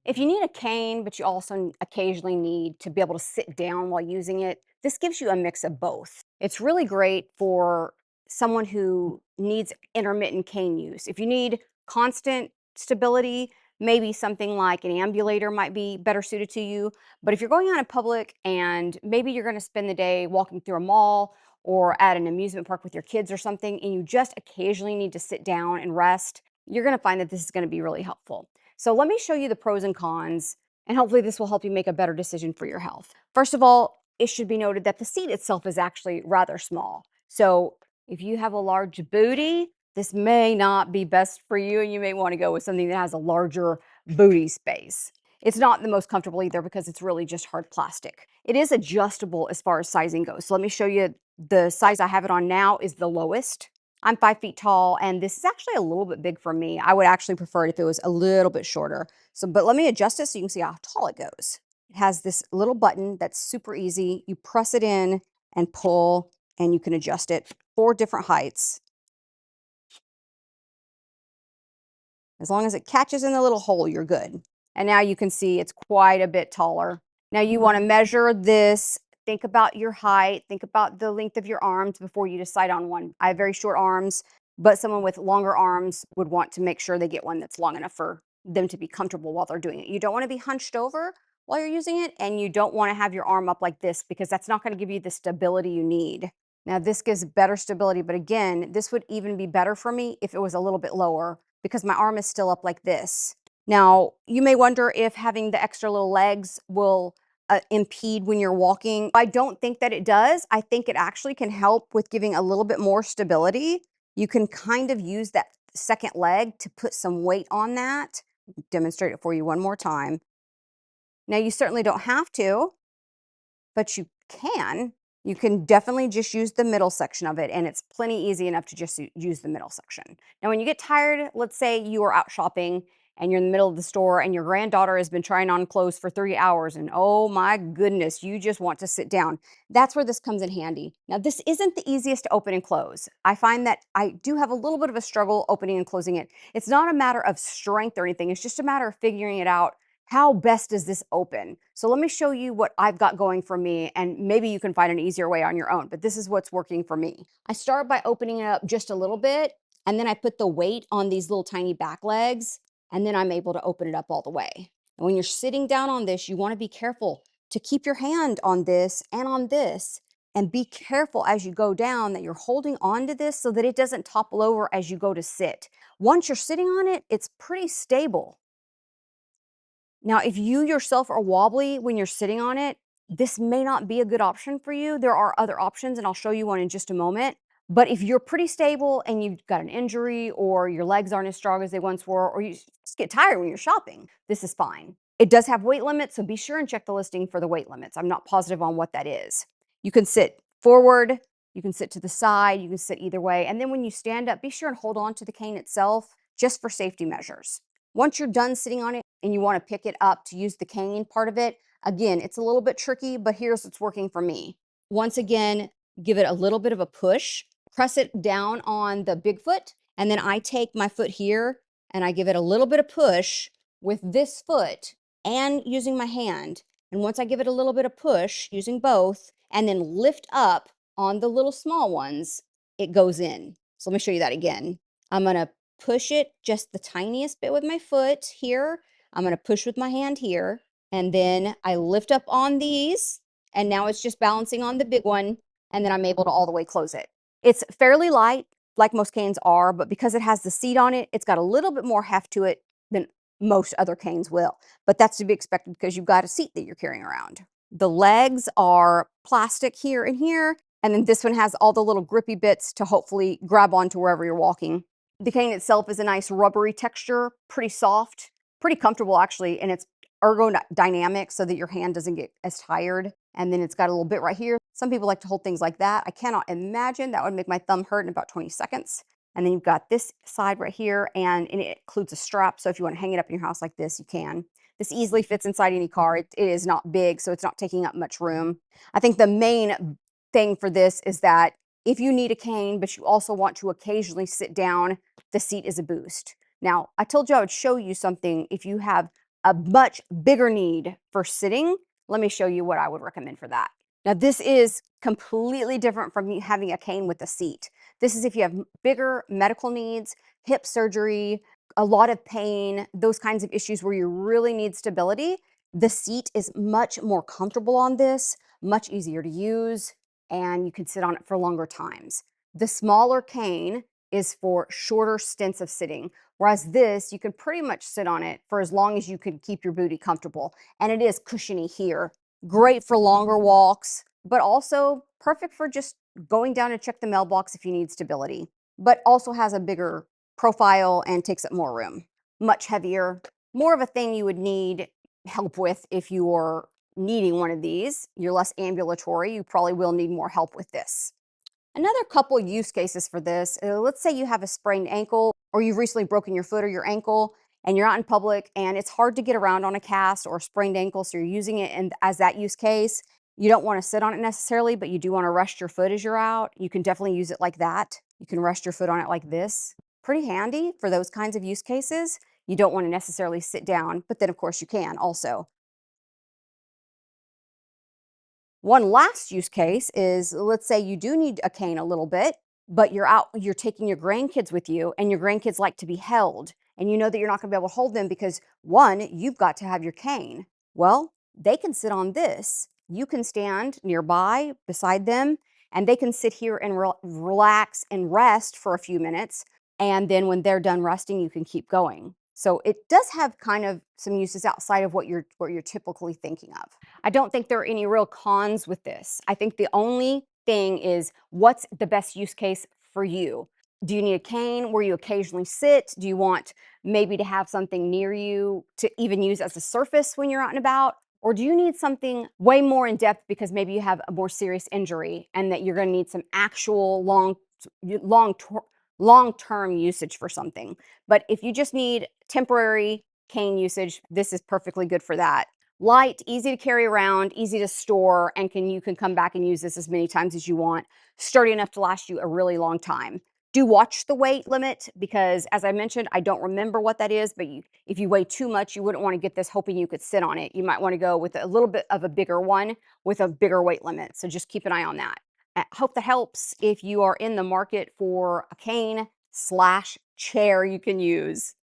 If you need a cane, but you also occasionally need to be able to sit down while using it, this gives you a mix of both. It's really great for someone who needs intermittent cane use. If you need constant stability, maybe something like an ambulator might be better suited to you. But if you're going out in public and maybe you're going to spend the day walking through a mall or at an amusement park with your kids or something, and you just occasionally need to sit down and rest, you're going to find that this is going to be really helpful. So let me show you the pros and cons, and hopefully this will help you make a better decision for your health. First of all, it should be noted that the seat itself is actually rather small. So if you have a large booty, this may not be best for you, and you may want to go with something that has a larger booty space. It's not the most comfortable either because it's really just hard plastic. It is adjustable as far as sizing goes. So let me show you the size I have it on now is the lowest. I'm 5 feet tall, and this is actually a little bit big for me. I would actually prefer it if it was a little bit shorter. So, but let me adjust it so you can see how tall it goes. It has this little button that's super easy. You press it in and pull, and you can adjust it 4 different heights. As long as it catches in the little hole, you're good. And now you can see it's quite a bit taller. Now you want to measure this. Think about your height. Think about the length of your arms before you decide on one. I have very short arms, but someone with longer arms would want to make sure they get one that's long enough for them to be comfortable while they're doing it. You don't want to be hunched over while you're using it, and you don't want to have your arm up like this because that's not going to give you the stability you need. Now this gives better stability, but again, this would even be better for me if it was a little bit lower because my arm is still up like this. Now, you may wonder if having the extra little legs will impede when you're walking. I don't think that it does. I think it actually can help with giving a little bit more stability. You can kind of use that second leg to put some weight on that. Demonstrate it for you one more time. Now, you certainly don't have to, but you can. You can definitely just use the middle section of it, and it's plenty easy enough to just use the middle section. Now, when you get tired, let's say you are out shopping and you're in the middle of the store and your granddaughter has been trying on clothes for 3 hours, and oh my goodness, you just want to sit down. That's where this comes in handy. Now, this isn't the easiest to open and close. I find that I do have a little bit of a struggle opening and closing it. It's not a matter of strength or anything, it's just a matter of figuring it out. How best does this open? So let me show you what I've got going for me, and maybe you can find an easier way on your own, but this is what's working for me. I start by opening it up just a little bit, and then I put the weight on these little tiny back legs, and then I'm able to open it up all the way. And when you're sitting down on this, you want to be careful to keep your hand on this and on this, and be careful as you go down that you're holding on to this so that it doesn't topple over as you go to sit. Once you're sitting on it, it's pretty stable. Now, if you yourself are wobbly when you're sitting on it, this may not be a good option for you. There are other options, and I'll show you one in just a moment. But if you're pretty stable and you've got an injury or your legs aren't as strong as they once were, or you just get tired when you're shopping, this is fine. It does have weight limits, so be sure and check the listing for the weight limits. I'm not positive on what that is. You can sit forward, you can sit to the side, you can sit either way. And then when you stand up, be sure and hold on to the cane itself just for safety measures. Once you're done sitting on it and you want to pick it up to use the cane part of it, again, it's a little bit tricky, but here's what's working for me. Once again, give it a little bit of a push, press it down on the big foot, and then I take my foot here and I give it a little bit of push with this foot and using my hand. And once I give it a little bit of push using both and then lift up on the little small ones, it goes in. So let me show you that again. I'm going to push it just the tiniest bit with my foot here. I'm going to push with my hand here, and then I lift up on these, and now it's just balancing on the big one, and then I'm able to all the way close it. It's fairly light, like most canes are, but because it has the seat on it, it's got a little bit more heft to it than most other canes will. But that's to be expected because you've got a seat that you're carrying around. The legs are plastic here and here, and then this one has all the little grippy bits to hopefully grab onto wherever you're walking. The cane itself is a nice rubbery texture, pretty soft, pretty comfortable actually, and it's ergodynamic so that your hand doesn't get as tired. And then it's got a little bit right here. Some people like to hold things like that. I cannot imagine that would make my thumb hurt in about 20 seconds. And then you've got this side right here, and it includes a strap. So if you want to hang it up in your house like this, you can. This easily fits inside any car. It is not big, so it's not taking up much room. I think the main thing for this is that if you need a cane, but you also want to occasionally sit down, the seat is a boost. Now, I told you I would show you something if you have a much bigger need for sitting, let me show you what I would recommend for that. Now, this is completely different from you having a cane with a seat. This is if you have bigger medical needs, hip surgery, a lot of pain, those kinds of issues where you really need stability. The seat is much more comfortable on this, much easier to use, and you can sit on it for longer times. The smaller cane is for shorter stints of sitting, whereas this, you can pretty much sit on it for as long as you can keep your booty comfortable. And it is cushiony here. Great for longer walks, but also perfect for just going down to check the mailbox if you need stability, but also has a bigger profile and takes up more room. Much heavier, more of a thing you would need help with if you're needing one of these. You're less ambulatory, you probably will need more help with this. Another couple use cases for this, let's say you have a sprained ankle or you've recently broken your foot or your ankle and you're out in public and it's hard to get around on a cast or a sprained ankle, so you're using it as that use case. You don't want to sit on it necessarily, but you do want to rest your foot as you're out. You can definitely use it like that. You can rest your foot on it like this. Pretty handy for those kinds of use cases. You don't want to necessarily sit down, but then of course you can also. One last use case is, let's say you do need a cane a little bit, but you're taking your grandkids with you and your grandkids like to be held. And you know that you're not going to be able to hold them because one, you've got to have your cane. Well, they can sit on this. You can stand nearby beside them and they can sit here and relax and rest for a few minutes. And then when they're done resting, you can keep going. So it does have kind of some uses outside of what you're typically thinking of. I don't think there are any real cons with this. I think the only thing is, what's the best use case for you? Do you need a cane where you occasionally sit? Do you want maybe to have something near you to even use as a surface when you're out and about? Or do you need something way more in depth because maybe you have a more serious injury and that you're going to need some actual long long-term usage for something? But if you just need temporary cane usage, this is perfectly good for that. Light, easy to carry around, easy to store, and you can come back and use this as many times as you want. Sturdy enough to last you a really long time. Do watch the weight limit because, as I mentioned, I don't remember what that is, but if you weigh too much, you wouldn't want to get this hoping you could sit on it. You might want to go with a little bit of a bigger one with a bigger weight limit. So just keep an eye on that. I hope that helps if you are in the market for a cane/chair you can use.